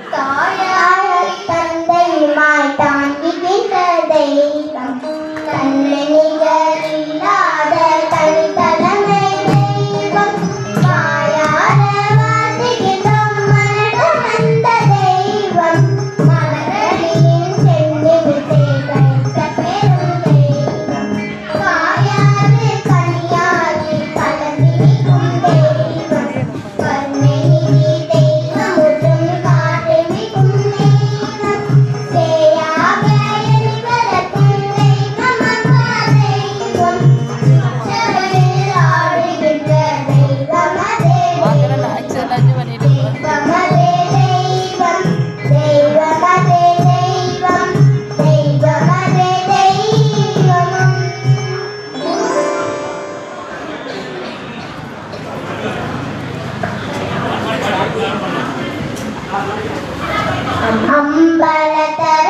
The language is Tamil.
தாயாய் தந்தையுமாய் தாங்குகின்ற தெய்வம் தன்னை நிகரில்லாத தனித்தலைமை தெய்வம் வாயார வாழ்த்துகின்றோம் மனடம் அந்த தெய்வம் மலரடியின் சென்றிவிட்டே வைத்த பெரும் தெய்வம் காயாது கனியாது கலந்திருக்கும் தெய்வம் கருணை நிதி தெய்வம் ஒன்றும் காட்டுமிக்கும் தெய்வம் சேயாக எளிவரக்கும் தெய்வம் அப்பா தெய்வம் உற்சவரில் ஆடுகின்ற தெய்வம் அதே தெய்வம் அதே தெய்வம் தெய்வம் அதே தெய்வம் தெய்வம் அதே தெய்வம் அம்பலத்தர